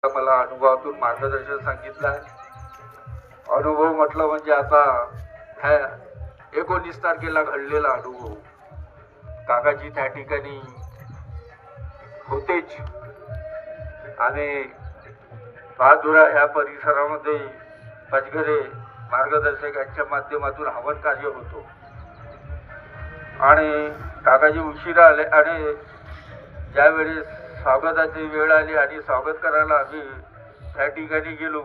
मला अनुभवातून मार्गदर्शन सांगितलं आहे. अनुभव म्हटलं म्हणजे आता ह्या 19 तारखेला घडलेला अनुभव. काकाजी त्या ठिकाणी होतेच आणि बहादुरा ह्या परिसरामध्ये पचघरे मार्गदर्शक यांच्या माध्यमातून हवन कार्य होतो आणि काकाजी उशिरा आले आणि ज्यावेळेस स्वागताची वेळ आली आणि स्वागत करायला आम्ही त्या ठिकाणी गेलो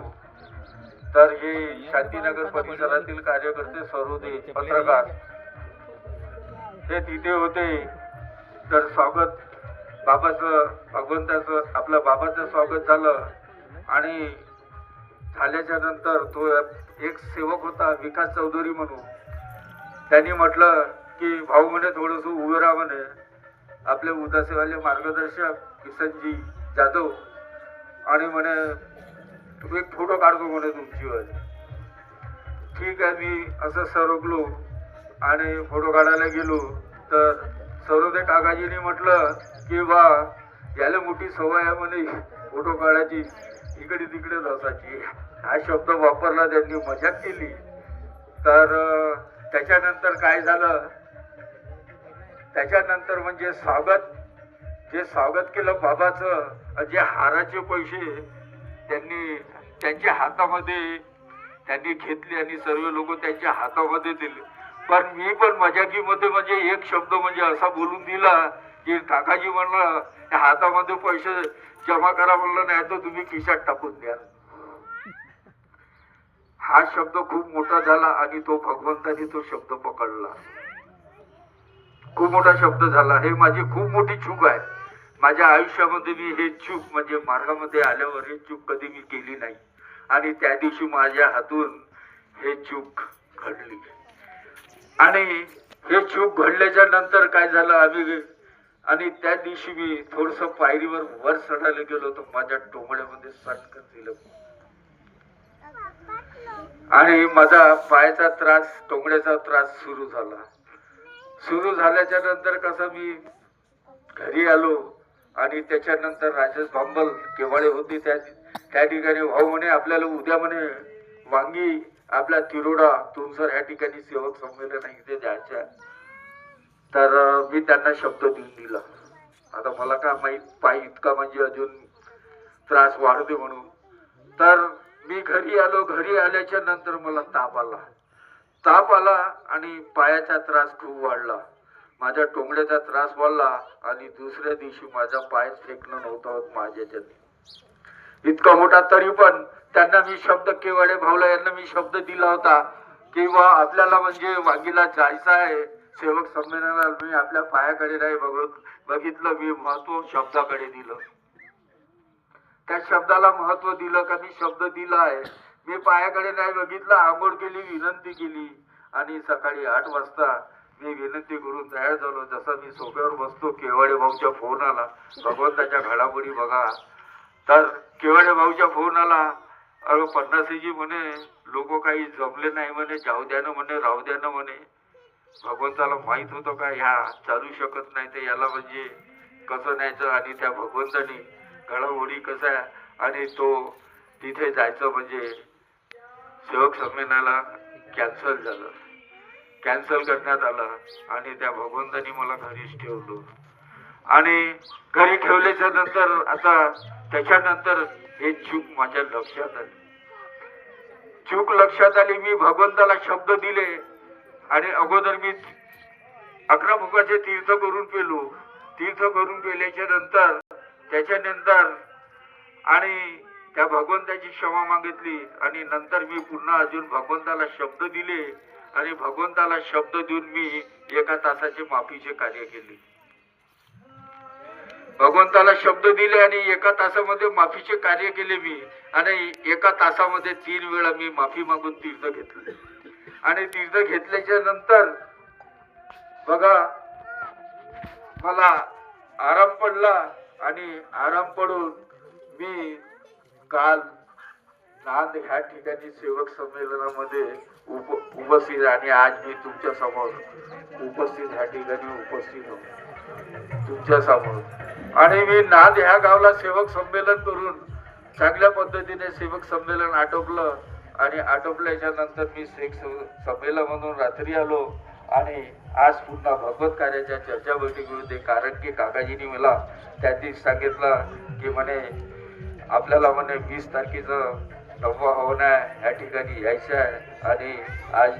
तर हे शांतीनगर परिसरातील कार्यकर्ते सर्वोदय पत्रकार हे तिथे होते. तर स्वागत बाबाचं भगवंताचं आपल्या बाबाचं स्वागत झालं आणि झाल्याच्या नंतर तो एक सेवक होता विकास चौधरी म्हणून. त्यांनी म्हटलं की भाऊ म्हणे थोडंसं उभं राहा म्हणे. आपले उदासीवाले मार्गदर्शक किसनजी जाधव आणि म्हणे तुम्ही एक फोटो काढतो म्हणे तुमची. ठीक आहे, मी असं सरकलो आणि फोटो काढायला गेलो तर सर्वोदय काकाजीने म्हटलं की वा याला मोठी सवय आहे म्हणे फोटो काढायची, इकडे तिकडे बसायची. हा शब्द वापरला, त्यांनी मजाक केली. तर त्याच्यानंतर काय झालं, त्याच्यानंतर म्हणजे जे स्वागत केलं बाबाचं, जे हाराचे पैसे त्यांनी त्यांच्या हातामध्ये त्यांनी घेतले आणि सर्व लोक त्यांच्या हातामध्ये दिले. पण मी पण मजाकीमध्ये म्हणजे एक शब्द म्हणजे असा बोलून दिला की काकाजी म्हणलं हातामध्ये पैसे जमा करा, म्हणलं नाही तर तुम्ही खिशात टाकून द्या. हा शब्द खूप मोठा झाला आणि तो भगवंताने तो शब्द पकडला. खूप मोठा शब्द झाला. हे माझी खूप मोठी चूक आहे. माझ्या आयुष्यामध्ये मी हे चूक म्हणजे मार्गामध्ये आल्यावर हे चूक कधी मी केली नाही आणि त्या दिवशी माझ्या हातून हे चूक घडली. आणि हे चूक घडल्याच्या नंतर काय झालं, आम्ही आणि त्या दिवशी मी थोडस पायरीवर वर चढायला गेलो तर माझ्या टोंगड्यामध्ये सटकन दिलं आणि माझा पायाचा त्रास, टोंगड्याचा त्रास सुरू झाल्याच्या नंतर कसं मी घरी आलो आणि त्याच्यानंतर राजेश बांबल केवाळे होते त्या ठिकाणी भाऊ म्हणे आपल्याला उद्या म्हणे वांगी आपल्या तिरोडा तुमसर ह्या ठिकाणी सेवक संमेलन आहे ते द्यायचं. तर मी त्यांना शब्द देऊन दिला. आता मला काय माहित पाय इतका म्हणजे अजून त्रास वाढते म्हणून. तर मी घरी आलो. घरी आल्याच्या नंतर मला ताप आला आणि पायाचा त्रास खूप वाढला, माझ्या टोंगड्याचा त्रास वाढला आणि दुसऱ्या दिवशी माझा पाय टेकणं नव्हता होत माझ्याच्याने, इतका मोठा. तरी पण त्यांना मी शब्द, केवाडे भाऊला यांना मी शब्द दिला होता की बा आपल्याला म्हणजे वांगीला जायचं आहे सेवक संमेलनाला. मी आपल्या पायाकडे नाही बघितलं, मी महत्व शब्दाकडे दिलं. त्या शब्दाला महत्व दिलं का मी शब्द दिला आहे. मी पायाकडे नाही बघितलं, आंघोळ केली, विनंती केली आणि सकाळी 8 वाजता मी विनंती करून तयार झालो. जसं मी सोफ्यावर बसतो केवाडे भाऊचा फोन आला. भगवंताच्या घडामोडी बघा. तर केवाडे भाऊचा फोन आला, अरे पन्नासीजी म्हणे लोक काही जमले नाही म्हणे, जाऊ द्या ना म्हणे, राहू द्या ना म्हणे. भगवंताला माहित होतं का ह्या चालू शकत नाही, तर याला म्हणजे कसं न्यायचं. आणि त्या भगवंतानी घडामोडी कसं आहे आणि तो तिथे जायचं म्हणजे सेवक संमेलनाला कॅन्सल करण्यात आलं आणि त्या भगवंतानी मला घरीच ठेवलं. आणि घरी ठेवल्याच्या नंतर आता त्याच्यानंतर हे चूक माझ्या लक्षात आली. मी भगवंताला शब्द दिले आणि अगोदर मी 11 मुखाचे तीर्थ करून पेल्याच्या नंतर त्याच्यानंतर आणि त्या भगवंताची क्षमा मागितली आणि नंतर मी पुन्हा अजून भगवंताला शब्द दिले आणि भगवंताला शब्द देऊन मी 1 तासाचे माफीचे कार्य केले. भगवंताला शब्द दिले आणि 1 तासामध्ये माफीचे कार्य केले मी. आणि 1 तासामध्ये 3 वेळा मी माफी मागून तीर्थ घेतले आणि तीर्थ घेतल्याच्या नंतर बघा मला आराम पडला आणि आराम पडून मी काल नांद ह्या ठिकाणी सेवक संमेलनामध्ये उपस्थित आणि आज मी तुमच्या समोर उपस्थित ह्या ठिकाणी उपस्थित होतो तुमच्या समोर. आणि मी नांद ह्या गावला सेवक संमेलन करून चांगल्या पद्धतीने सेवक संमेलन आटोपलं आणि आटोपल्याच्या नंतर मी संमेलन म्हणून रात्री आलो आणि आज पुन्हा भगवत कार्याच्या चर्चा बैठकीमध्ये, कारण की काकाजींनी मला त्या दिवशी सांगितलं की म्हणे आपल्याला म्हणे 20 तारखेचं नववा हवन आहे, या ठिकाणी यायचं आहे आणि आज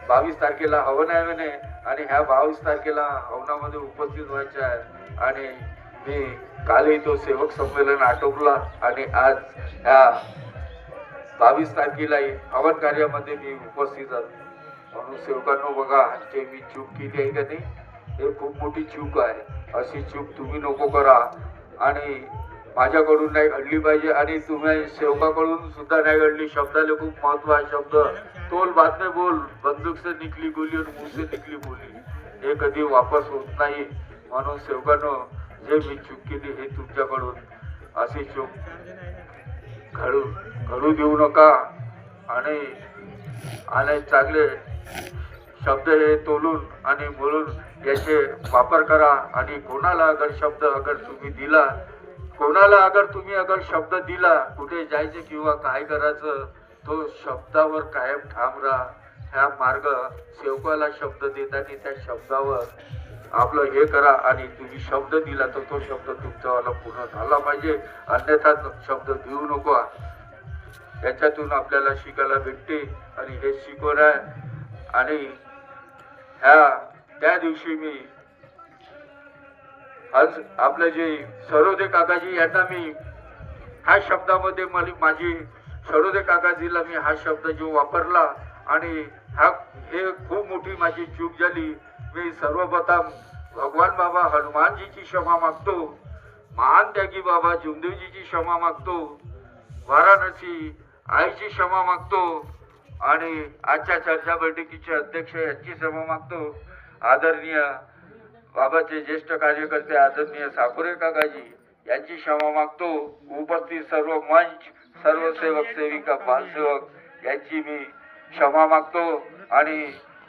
22 तारखेला हवन आहे म्हणे आणि ह्या 22 तारखेला हवनामध्ये उपस्थित व्हायचं आहे. आणि मी कालही तो सेवक संमेलन आटोपला आणि आज ह्या 22 तारखेलाही हवन कार्यामध्ये मी उपस्थित झालो. म्हणून सेवकांनो बघा, जे मी चूक केली आहे का नाही, हे खूप मोठी चूक आहे. अशी चूक तुम्ही नको करा आणि माझ्याकडून नाही घडली पाहिजे आणि तुम्ही सेवकाकडून सुद्धा नाही घडली. शब्दाला खूप महत्व आहे. शब्द तोल बाद में बोल, बंदूक से निकली गोली और मुंह से निकली बोली, हे कधी वापस होत नाही. म्हणून सेवकांनो, जे मी चूक केली हे तुमच्याकडून अशी चूक घडू देऊ नका आणि चांगले शब्द हे तोलून आणि बोलून याचे वापर करा. आणि कोणाला अगर तुम्ही शब्द दिला कुठे जायचे किंवा काय करायचं, तो शब्दावर कायम ठाम राहा. ह्या मार्ग सेवकाला शब्द देताना त्या शब्दावर आपलं हे करा आणि तुम्ही शब्द दिला तर तो शब्द तुमच्यावाला पूर्ण झाला पाहिजे, अन्यथा शब्द देऊ नको. याच्यातून आपल्याला शिकायला भेटते आणि हे शिकवण आहे. आणि त्या दिवशी मी आज आपले जे सरोदे काकाजी यांना मी ह्या शब्दामध्ये माझी सरोदे काकाजीला मी हा शब्द जो वापरला आणि हे खूप मोठी माझी चूक झाली. मी सर्वप्रथम भगवान बाबा हनुमानजीची क्षमा मागतो, महान त्यागी बाबा जुमदेवजीची क्षमा मागतो, वाराणसी आईची क्षमा मागतो आणि आजच्या चर्चा बैठकीचे अध्यक्ष यांची क्षमा मागतो. आदरणीय बाबाचे ज्येष्ठ कार्यकर्ते आदरणीय साकुरे काकाजी यांची क्षमा मागतो. उपस्थित सर्व मंच, सर्व सेवक सेविका, बालसेवक यांची मी क्षमा मागतो. आणि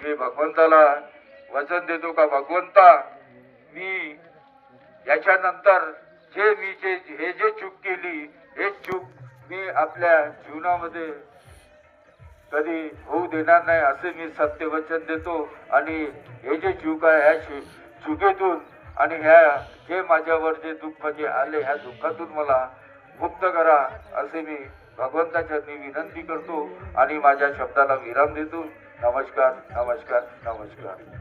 मी भगवंताला वचन देतो का भगवंता, मी याच्यानंतर हे जे चूक केली, हे चूक मी आपल्या जीवनामध्ये कधी होऊ देणार नाही असे मी सत्य वचन देतो. आणि हे जे चूक आहे ह्या चुकीतून आणि जे माझ्यावर जे दुःख जे आले, ह्या दुःखातून मला मुक्त करा असे मी भगवंताच्या विनंती करतो आणि माझ्या शब्दाला विराम देतो. नमस्कार, नमस्कार, नमस्कार.